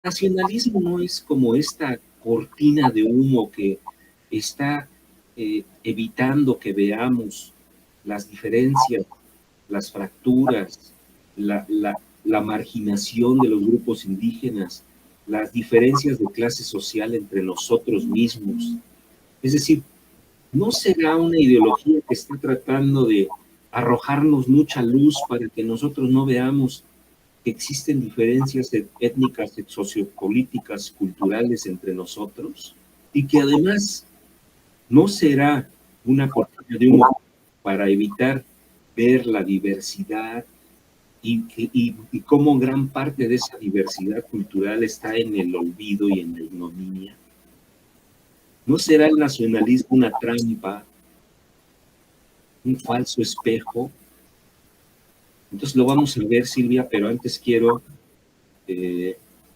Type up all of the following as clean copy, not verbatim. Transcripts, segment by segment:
nacionalismo no es como esta cortina de humo que está evitando que veamos las diferencias, las fracturas, la marginación de los grupos indígenas, las diferencias de clase social entre nosotros mismos. Es decir, ¿no será una ideología que está tratando de arrojarnos mucha luz para que nosotros no veamos que existen diferencias étnicas, sociopolíticas, culturales entre nosotros? Y que además no será una cortina de humo para evitar ver la diversidad y cómo gran parte de esa diversidad cultural está en el olvido y en la ignominia. ¿No será el nacionalismo una trampa, un falso espejo? Entonces lo vamos a ver, Silvia, pero antes quiero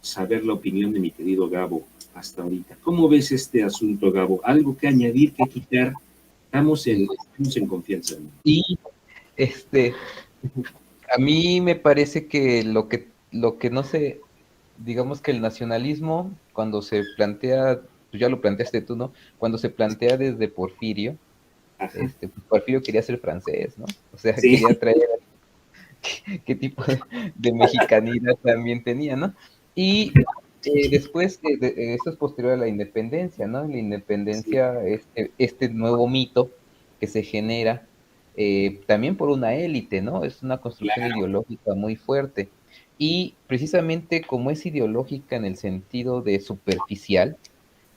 saber la opinión de mi querido Gabo hasta ahorita. ¿Cómo ves este asunto, Gabo? ¿Algo que añadir, que quitar? Estamos en confianza, ¿no? Y a mí me parece que lo que no se, digamos que el nacionalismo, cuando se plantea, pues ya lo planteaste tú, ¿no? Cuando se plantea desde Porfirio, Ajá. pues Porfirio quería ser francés, ¿no? O sea, Sí. quería traer qué tipo de mexicanidad también tenía, ¿no? Y después, esto es posterior a la independencia, ¿no? La Sí. independencia, este nuevo mito que se genera también por una élite, ¿no? Es una construcción Claro. ideológica muy fuerte. Y precisamente como es ideológica en el sentido de superficial,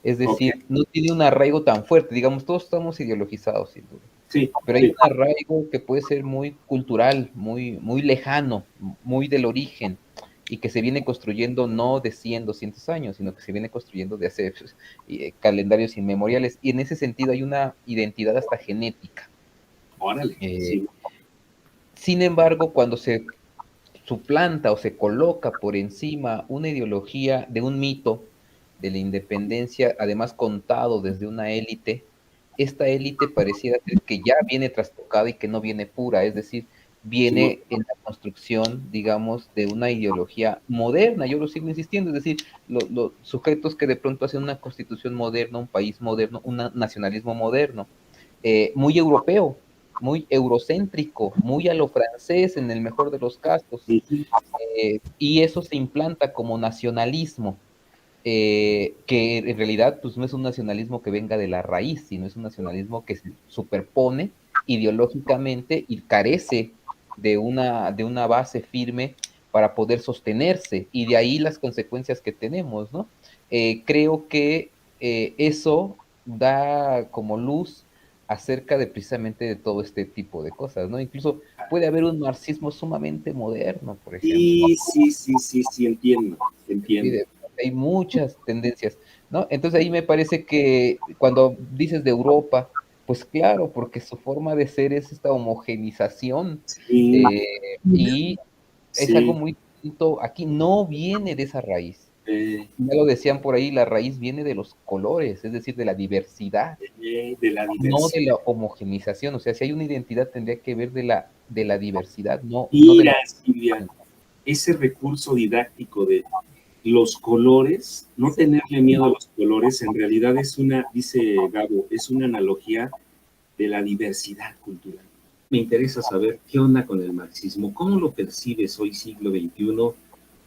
es Ok. decir, no tiene un arraigo tan fuerte, digamos, todos estamos ideologizados, sin duda, Sí, pero hay sí. un arraigo que puede ser muy cultural, muy lejano, muy del origen, y que se viene construyendo no de 100, 200 años, sino que se viene construyendo de hace calendarios inmemoriales, y en ese sentido hay una identidad hasta genética. Órale. Eh, Sí. Sin embargo, cuando se suplanta o se coloca por encima una ideología de un mito de la independencia, además contado desde una élite, esta élite pareciera ser que ya viene trastocada y que no viene pura, es decir, Simón. viene en la construcción, digamos, de una ideología moderna, yo lo sigo insistiendo, es decir, los sujetos que de pronto hacen una constitución moderna, un país moderno, un nacionalismo moderno, muy europeo, muy eurocéntrico, muy a lo francés en el mejor de los casos, Ujú. y eso se implanta como nacionalismo, que en realidad pues no es un nacionalismo que venga de la raíz, sino es un nacionalismo que se superpone ideológicamente y carece de una base firme para poder sostenerse, y de ahí las consecuencias que tenemos, ¿no? Creo que eso da como luz acerca de precisamente de todo este tipo de cosas, ¿no? Incluso puede haber un marxismo sumamente moderno, por ejemplo. Sí, sí, sí, sí, sí, entiendo, Sí, entiendo. hay muchas tendencias, ¿no? Entonces ahí me parece que cuando dices de Europa, pues claro, porque su forma de ser es esta homogenización, Sí, y es algo sí, muy distinto. Aquí no viene de esa raíz. eh, Ya lo decían por ahí, la raíz viene de los colores, es decir, de la diversidad, de la no de diversidad. la homogenización. O sea, si hay una identidad, tendría que ver de la diversidad, no de Mira, la Silvia, homogenización. ese recurso didáctico de los colores, no tenerle miedo a los colores, en realidad es una, dice Gabo, es una analogía de la diversidad cultural. Me interesa saber qué onda con el marxismo, cómo lo percibes hoy, siglo XXI,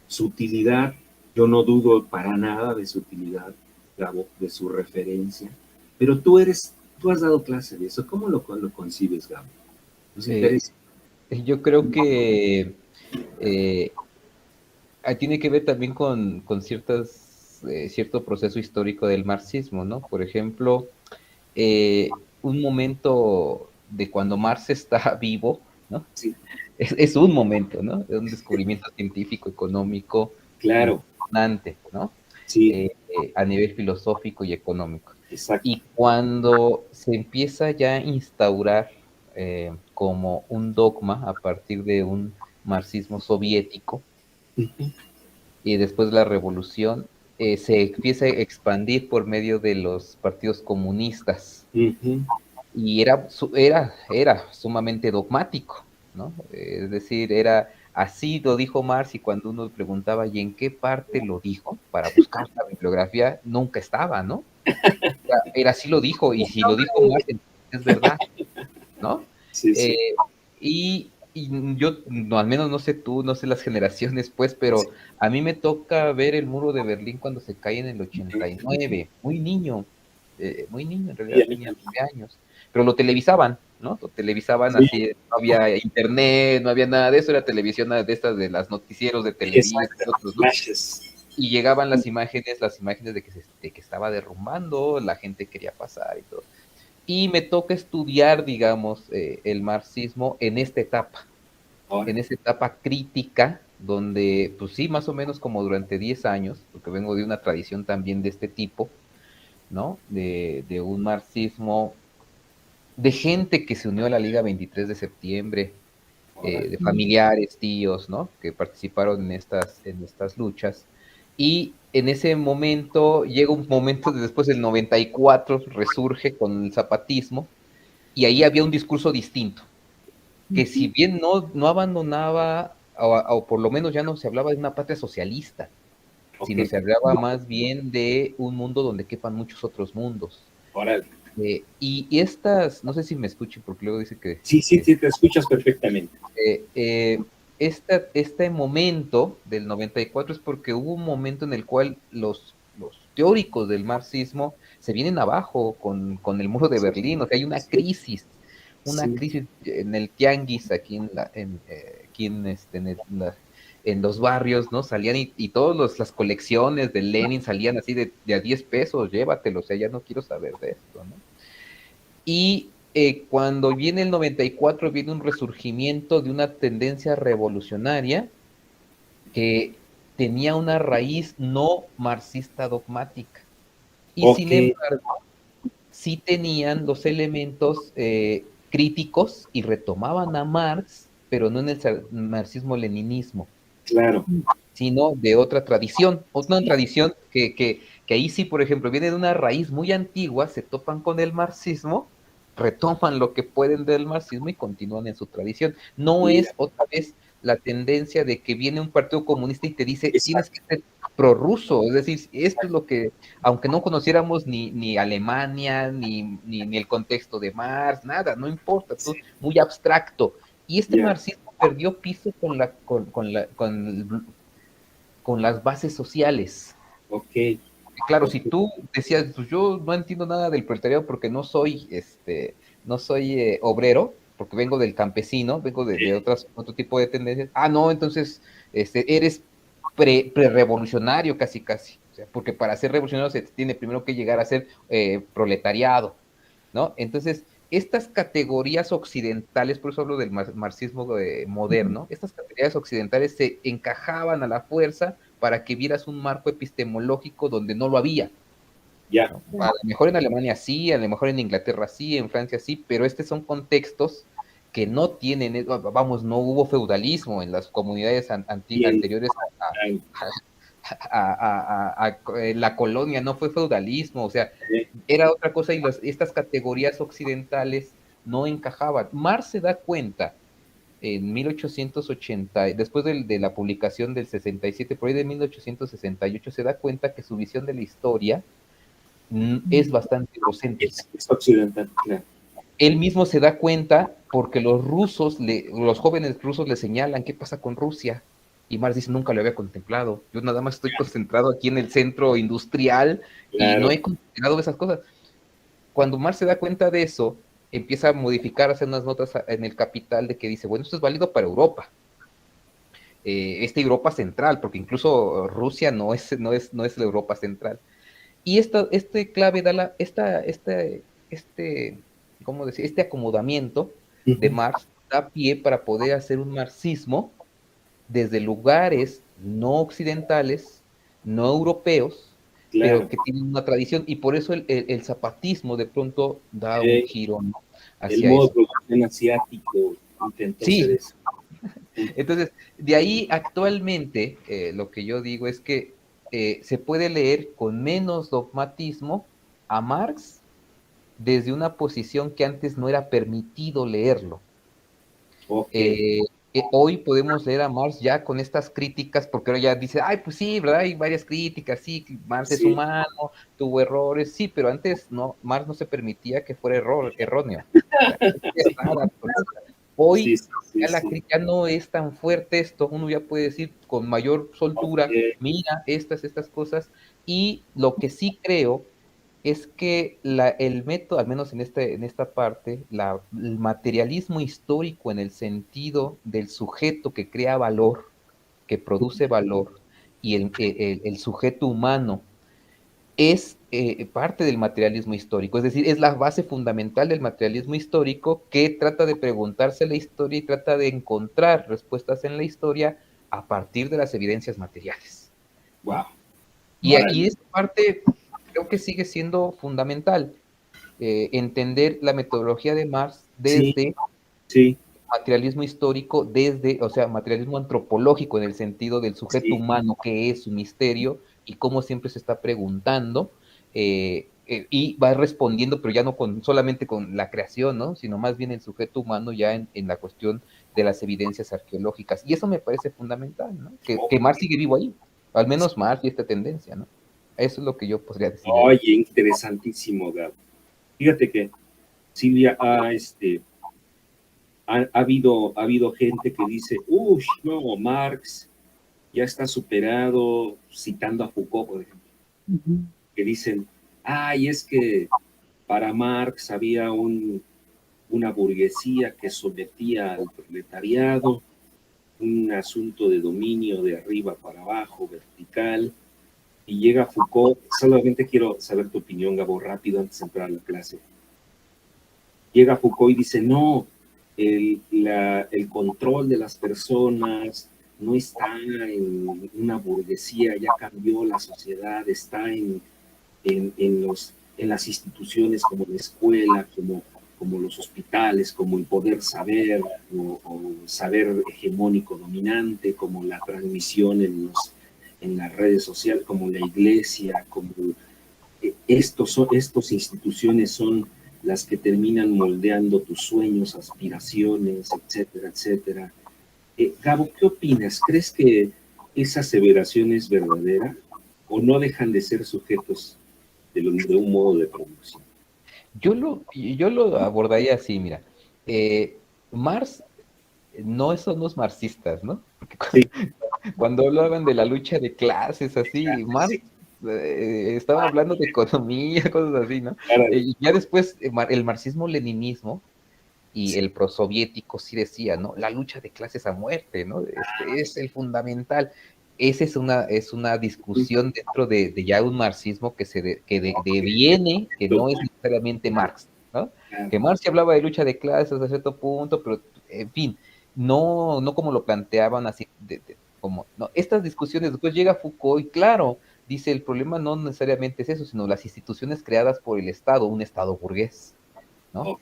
su utilidad. Yo no dudo para nada de su utilidad, Gabo, de su referencia, pero tú has dado clase de eso, ¿cómo lo concibes, Gabo? Nos Eh, interesa. yo creo que eh, tiene que ver también con cierto proceso histórico del marxismo, ¿no? Por ejemplo, un momento de cuando Marx está vivo, ¿no? Sí, Es un momento, ¿no? Es un descubrimiento científico, económico claro, importante, ¿no? sí, A nivel filosófico y económico. exacto. Y cuando se empieza ya a instaurar como un dogma a partir de un marxismo soviético, y después de la revolución, se empieza a expandir por medio de los partidos comunistas, Ujú. y era sumamente dogmático, ¿no? Es decir, era Así lo dijo Marx, y cuando uno preguntaba, ¿y en qué parte lo dijo? Para buscar la bibliografía, nunca estaba, ¿no? Era así lo dijo, y si lo dijo Marx, es verdad, ¿no? Sí, sí, Eh, y yo, no, al menos no sé tú, no sé las generaciones, pues, pero a mí me toca ver el muro de Berlín cuando se cae en el 89, muy niño, en sí, realidad a mí tenía también. 9 años, pero lo televisaban, ¿no? Lo televisaban Sí, así, no había internet, no había nada de eso, era televisión de estas de las noticieros de Televisa y exacto, otros, ¿no? flashes. Y llegaban las imágenes de que estaba derrumbando, la gente quería pasar y todo. Y me toca estudiar, digamos, el marxismo Ahora, en esa etapa crítica, donde, pues sí, más o menos como durante 10 años, porque vengo de una tradición también de este tipo, ¿no? De un marxismo, de gente que se unió a la Liga 23 de septiembre, ahora, de familiares, tíos, ¿no? Que participaron en estas luchas. Y en ese momento, llega un momento después del 94, resurge con el zapatismo, y ahí había un discurso distinto, que si bien no abandonaba, o por lo menos ya no se hablaba de una patria socialista, ok, sino se hablaba más bien de un mundo donde quepan muchos otros mundos. ahora. Y estas, no sé si me escuchen, porque luego dice que, Sí, sí, que sí, te escuchas perfectamente. eh, eh, este momento del 94 es porque hubo un momento en el cual los teóricos del marxismo se vienen abajo con el muro de Sí, Berlín, o sea, hay sí, una sí, crisis en el tianguis, aquí en los barrios, ¿no? Salían y todas las colecciones de Lenin salían así de a 10 pesos, llévatelo, o sea, ya no quiero saber de esto, ¿no? Y cuando viene el 94, viene un resurgimiento de una tendencia revolucionaria que tenía una raíz no marxista dogmática. Y ok, sin embargo, sí tenían los elementos críticos y retomaban a Marx, pero no en el marxismo-leninismo, claro. sino de otra tradición que ahí sí, por ejemplo, viene de una raíz muy antigua, se topan con el marxismo, retoman lo que pueden del marxismo y continúan en su tradición. No Mira, es otra vez la tendencia de que viene un partido comunista y te dice, tienes exacto. que ser prorruso, es decir, esto es lo que, aunque no conociéramos ni Alemania, ni el contexto de Marx, nada, no importa, Sí, tú, muy abstracto. Y este ya, marxismo perdió piso con las bases sociales. ok, Claro, si ok. tú decías, pues yo no entiendo nada del proletariado porque no soy obrero, porque vengo del campesino, vengo de otro tipo de tendencias. Ah, no, entonces eres pre-revolucionario casi, casi. O sea, porque para ser revolucionario se tiene primero que llegar a ser proletariado, ¿no? Entonces, estas categorías occidentales, por eso hablo del marxismo moderno, estas categorías occidentales se encajaban a la fuerza para que vieras un marco epistemológico donde no lo había, Ya, ¿no? A lo mejor en Alemania sí, a lo mejor en Inglaterra sí, en Francia sí, pero estos son contextos que no tienen, vamos, no hubo feudalismo en las comunidades bien, anteriores ay, a la colonia, no fue feudalismo, o sea, eh, era otra cosa y estas categorías occidentales no encajaban. Marx se da cuenta en 1880, después de la publicación del 67, por ahí de 1868, se da cuenta que su visión de la historia es bastante eurocéntrica. es occidental, claro. Él mismo se da cuenta porque los jóvenes rusos le señalan qué pasa con Rusia. Y Marx dice, nunca lo había contemplado. Yo nada más estoy concentrado aquí en el centro industrial y no Claro, he considerado esas cosas. Cuando Marx se da cuenta de eso, empieza a modificar, hacer unas notas en el Capital de que dice, bueno, esto es válido para Europa, esta Europa central, porque incluso Rusia no es la Europa central. Y este clave da ¿cómo decir? Este acomodamiento de ujú, Marx da pie para poder hacer un marxismo desde lugares no occidentales, no europeos, pero claro. que tienen una tradición, y por eso el zapatismo de pronto da un Eh, giro, ¿no? el Hacia modo de eso. producción asiático intentó ser Sí, eso. Ujú, entonces, de ahí actualmente lo que yo digo es que se puede leer con menos dogmatismo a Marx desde una posición que antes no era permitido leerlo. ok, hoy podemos leer a Marx ya con estas críticas, porque ahora ya dice, ay, pues sí, ¿verdad? Hay varias críticas, sí, Marx es Sí, humano, tuvo errores, sí, pero antes no, Marx no se permitía que fuera erróneo. O sea, es verdad absoluta. sí, Hoy sí, sí, ya la sí. crítica no es tan fuerte esto, uno ya puede decir con mayor soltura, Ok, mira estas cosas, y lo que sí creo es que el método, al menos en esta parte, el materialismo histórico en el sentido del sujeto que crea valor, que produce valor, y el sujeto humano es parte del materialismo histórico, es decir, es la base fundamental del materialismo histórico que trata de preguntarse la historia y trata de encontrar respuestas en la historia a partir de las evidencias materiales, ¿no? wow, Y órale, esa parte creo que sigue siendo fundamental, entender la metodología de Marx sí, desde sí, materialismo histórico, o sea, materialismo antropológico en el sentido del sujeto sí, humano, que es su misterio y cómo siempre se está preguntando, y va respondiendo, pero ya no solamente con la creación, ¿no? Sino más bien el sujeto humano ya en la cuestión de las evidencias arqueológicas. Y eso me parece fundamental, ¿no? Que ok. Marx sigue vivo ahí, al menos Marx y esta tendencia, ¿no? Eso es lo que yo podría decir de él. Oye, interesantísimo, Gab. Fíjate que Silvia, ha habido gente que dice, uff, no, Marx ya está superado, citando a Foucault, por ejemplo, que dicen, ay, es que para Marx había una burguesía que sometía al proletariado, un asunto de dominio de arriba para abajo, vertical, y llega Foucault. Solamente quiero saber tu opinión, Gabo, rápido antes de entrar a la clase. Llega Foucault y dice, no, el control de las personas no está en una burguesía, ya cambió la sociedad, está en las instituciones como la escuela, como los hospitales, como el poder saber o saber hegemónico dominante, como la transmisión en las redes sociales, como la iglesia, como estos instituciones son las que terminan moldeando tus sueños, aspiraciones, etcétera, etcétera. Gabo, ¿qué opinas? ¿Crees que esa aseveración es verdadera o no dejan de ser sujetos de un modo de producción? Yo lo abordaría así, mira. Marx no son los marxistas, ¿no? Porque Sí, cuando hablaban de la lucha de clases, así, Marx sí, estaba hablando de economía, cosas así, ¿no? claro, Y ya después el marxismo-leninismo y el prosoviético sí decía, ¿no? La lucha de clases a muerte, ¿no? Es el fundamental. Esa es una discusión dentro de ya un marxismo que deviene, que no es necesariamente Marx, ¿no? claro, Que Marx ya hablaba de lucha de clases a cierto punto, pero en fin, no como lo planteaban así, como, no, estas discusiones, después llega Foucault y claro, dice, el problema no necesariamente es eso, sino las instituciones creadas por el Estado, un Estado burgués, ¿no? ok,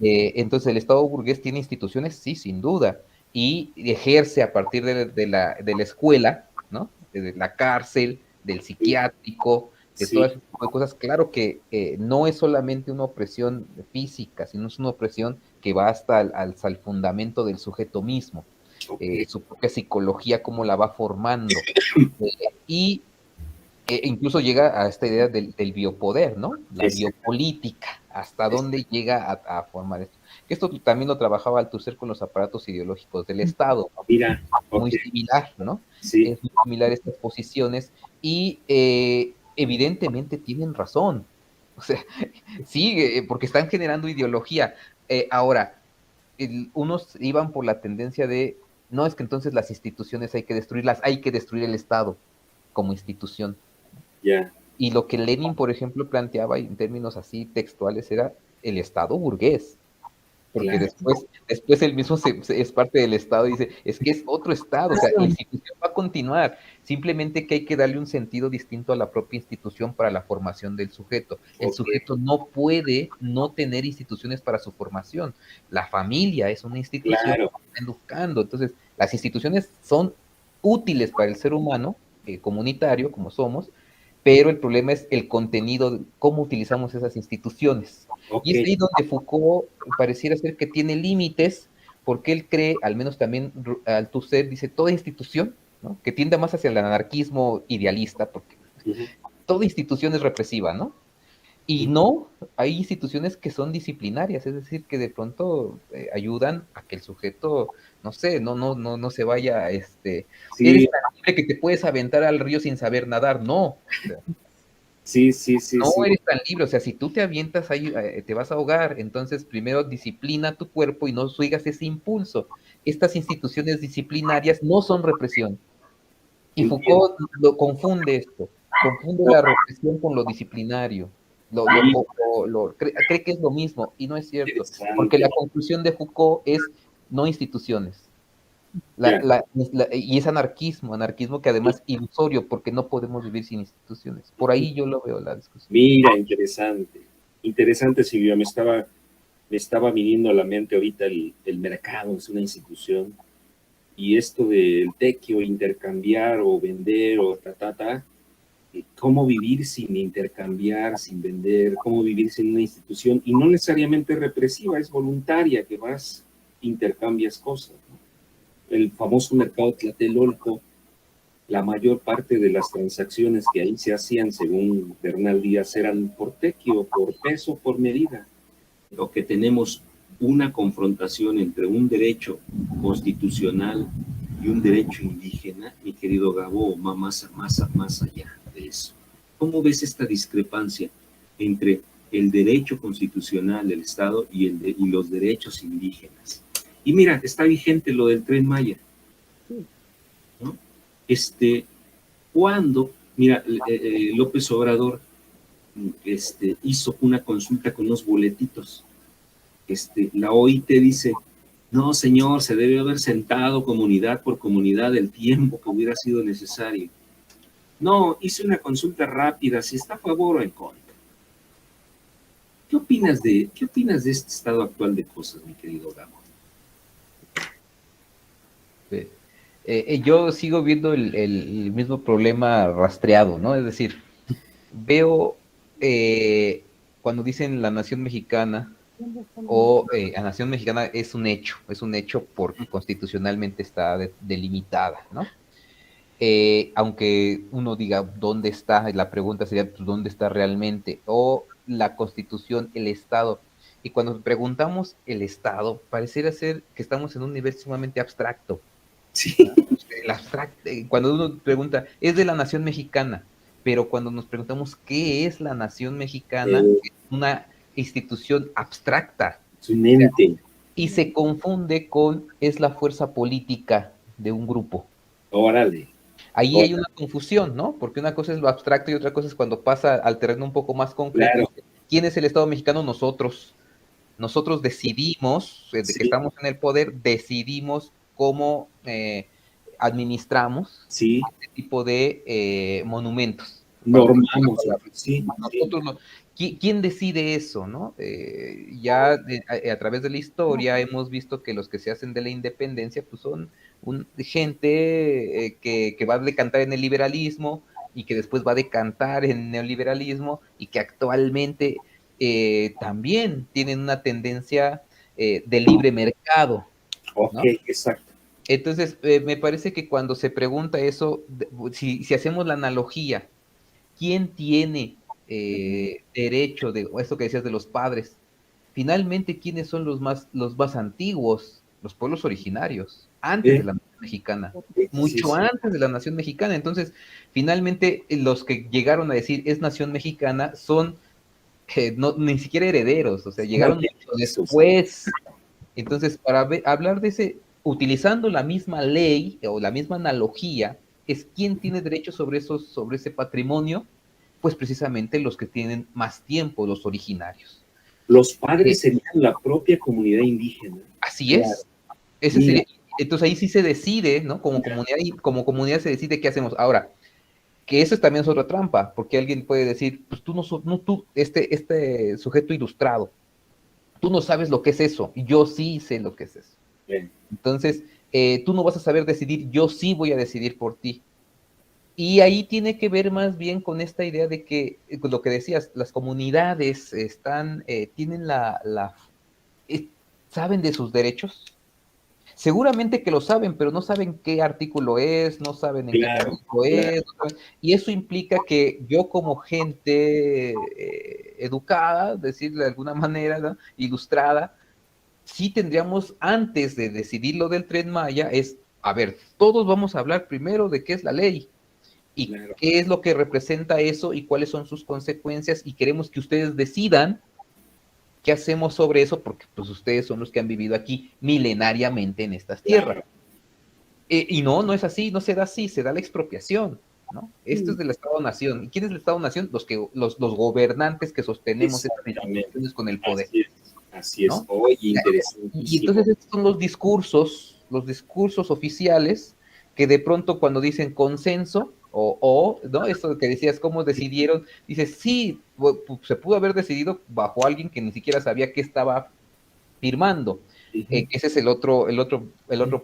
Entonces, el Estado burgués tiene instituciones, sí, sin duda, y ejerce a partir de la escuela, ¿no? De la cárcel, del sí, psiquiátrico, de todo sí, ese tipo de cosas. Claro que no es solamente una opresión física, sino es una opresión que va hasta el fundamento del sujeto mismo, ok, su propia psicología, cómo la va formando. Y incluso llega a esta idea del biopoder, ¿no? La exacto, biopolítica, hasta dónde exacto. llega a formar esto. Que esto también lo trabajaba Althusser con los aparatos ideológicos del Estado, ¿no? Mira, ok, Muy similar, ¿no? sí, Es muy similar estas posiciones y evidentemente tienen razón. O sea, sí, porque están generando ideología. Ahora, unos iban por la tendencia de, no, es que entonces las instituciones hay que destruirlas, hay que destruir el Estado como institución. ya, Y lo que Lenin, por ejemplo, planteaba en términos así textuales era el Estado burgués, porque claro, después él mismo es parte del Estado y dice, es que es otro Estado, o sea, la institución va a continuar, simplemente que hay que darle un sentido distinto a la propia institución para la formación del sujeto. El ok, sujeto no puede no tener instituciones para su formación. La familia es una institución claro, que está educando, entonces las instituciones son útiles para el ser humano, comunitario, como somos, pero el problema es el contenido, cómo utilizamos esas instituciones. Y ok, es ahí donde Foucault pareciera ser que tiene límites, porque él cree, al menos también al Thusser, dice, toda institución, ¿no?, que tienda más hacia el anarquismo idealista, porque toda institución es represiva, ¿no? Y no, hay instituciones que son disciplinarias, es decir, que de pronto ayudan a que el sujeto, no sé, no se vaya, eres Sí, tan libre que te puedes aventar al río sin saber nadar, no. O sea, sí, sí, sí, no sí. eres tan libre, o sea, si tú te avientas ahí, te vas a ahogar, entonces primero disciplina tu cuerpo y no sigas ese impulso. Estas instituciones disciplinarias no son represión. Y Entiendo. Foucault lo confunde esto, confunde la represión con lo disciplinario. Sí, Cree que es lo mismo, y no es cierto, porque interesante. la conclusión de Foucault es no instituciones. Ya. Y es anarquismo, anarquismo que además es ilusorio, porque no podemos vivir sin instituciones. Por ahí yo lo veo la discusión. Mira, interesante. Interesante, Silvia. Me estaba viniendo a la mente ahorita el mercado, es una institución. Y esto del tequio, intercambiar o vender o cómo vivir sin intercambiar, sin vender, cómo vivir sin una institución, y no necesariamente represiva, es voluntaria, que vas, intercambias cosas, ¿no? El famoso mercado Tlatelolco, la mayor parte de las transacciones que ahí se hacían, según Bernal Díaz, eran por tequio, por peso, por medida. Lo que tenemos una confrontación entre un derecho constitucional y un derecho indígena, mi querido Gabo, va más allá de eso. ¿Cómo ves esta discrepancia entre el derecho constitucional del Estado y los derechos indígenas? Y mira, está vigente lo del Tren Maya, ¿no? Cuando, mira, López Obrador hizo una consulta con unos boletitos. La OIT dice, no, señor, se debe haber sentado comunidad por comunidad el tiempo que hubiera sido necesario. No, hice una consulta rápida, si está a favor o en contra. ¿Qué opinas de este estado actual de cosas, mi querido Gabo? Yo sigo viendo el mismo problema rastreado, ¿no? Es decir, veo cuando dicen la nación mexicana o la nación mexicana es un hecho porque constitucionalmente está delimitada, ¿no? Aunque uno diga dónde está, la pregunta sería pues, dónde está realmente, o la constitución, el Estado. Y cuando preguntamos el Estado, pareciera ser que estamos en un nivel sumamente abstracto. Sí. Cuando uno pregunta, es de la nación mexicana, pero cuando nos preguntamos qué es la nación mexicana, es una institución abstracta. Es un ente. Y se confunde con es la fuerza política de un grupo. Órale. Ahí hay una confusión, ¿no? Porque una cosa es lo abstracto y otra cosa es cuando pasa al terreno un poco más concreto. Claro. ¿Quién es el Estado mexicano? Nosotros. Nosotros decidimos, desde que Sí, estamos en el poder, decidimos cómo administramos sí. este tipo de monumentos. Para utilizar la Normamos. palabra. Sí, sí. Nosotros no. ¿Quién decide eso, no? Ya a través de la historia hemos visto que los que se hacen de la independencia pues son gente que va a decantar en el liberalismo y que después va a decantar en el neoliberalismo y que actualmente también tienen una tendencia de libre mercado, Ok, ¿no? exacto. Entonces, me parece que cuando se pregunta eso, si hacemos la analogía, ¿quién tiene derecho de o esto que decías de los padres? Finalmente, ¿quiénes son los más antiguos? Los pueblos originarios, antes de la nación mexicana, Sí, mucho sí. antes de la nación mexicana. Entonces, finalmente, los que llegaron a decir es nación mexicana son ni siquiera herederos, o sea, llegaron mucho Eso. después. Entonces, para hablar de ese, utilizando la misma ley o la misma analogía, es quién tiene derecho sobre ese patrimonio, pues precisamente los que tienen más tiempo, los originarios. Los Eh, padres serían la propia comunidad indígena. Así Claro. es. Ese Mira, sería, entonces ahí sí se decide, ¿no? Como comunidad se decide qué hacemos. Ahora, que eso también es otra trampa, porque alguien puede decir, pues tú este sujeto ilustrado, tú no sabes lo que es eso, yo sí sé lo que es eso. bien, Entonces, tú no vas a saber decidir, yo sí voy a decidir por ti. Y ahí tiene que ver más bien con esta idea de que, con lo que decías, las comunidades tienen eh, saben de sus derechos, Seguramente que lo saben, pero no saben qué artículo es, no saben en qué capítulo es, y eso implica que yo como gente educada, decirle de alguna manera, ¿no?, ilustrada, sí tendríamos, antes de decidir lo del Tren Maya, a ver, todos vamos a hablar primero de qué es la ley, y qué es lo que representa eso, y cuáles son sus consecuencias, y queremos que ustedes decidan qué hacemos sobre eso, porque pues ustedes son los que han vivido aquí milenariamente en estas tierras. Y no es así, no se da así, se da la expropiación, ¿no? Esto es del Estado-Nación. ¿Y quién es el Estado-Nación? Los gobernantes que sostenemos estas instituciones con el poder. Así es. ¿No? Oye, interesantísimo. Y entonces estos son los discursos oficiales, que de pronto cuando dicen consenso, ¿no? Esto que decías, ¿cómo decidieron? Dices, sí, se pudo haber decidido bajo alguien que ni siquiera sabía qué estaba firmando. Ese es el otro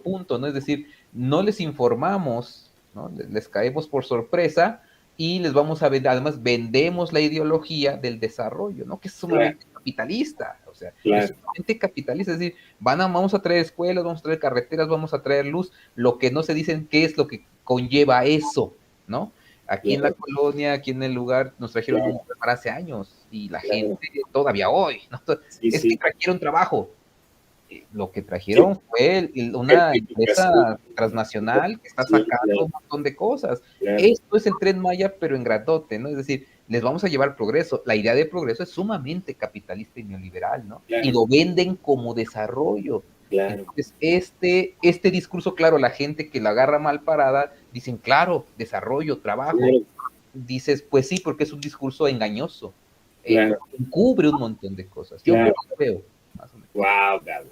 punto, ¿no? Es decir, no les informamos, ¿no? Les caemos por sorpresa y les vamos a vender, además vendemos la ideología del desarrollo, ¿no? Que es sumamente capitalista, o sea, es sumamente capitalista, es decir, vamos a traer escuelas, vamos a traer carreteras, vamos a traer luz, lo que no se dicen qué es lo que conlleva eso, ¿no? Aquí en la colonia, aquí en el lugar, nos trajeron un para hace años, y la gente todavía hoy, ¿no? Es que trajeron trabajo. Lo que trajeron fue una empresa transnacional que está sacando un montón de cosas. Esto es el Tren Maya, pero en grandote, ¿no? Es decir, les vamos a llevar progreso. La idea de progreso es sumamente capitalista y neoliberal, ¿no? Y lo venden como desarrollo. Entonces, este discurso, claro, la gente que la agarra mal parada, dicen, claro, desarrollo, trabajo. Dices, pues sí, porque es un discurso engañoso. Encubre un montón de cosas. Yo creo que lo veo. Wow, Gabo.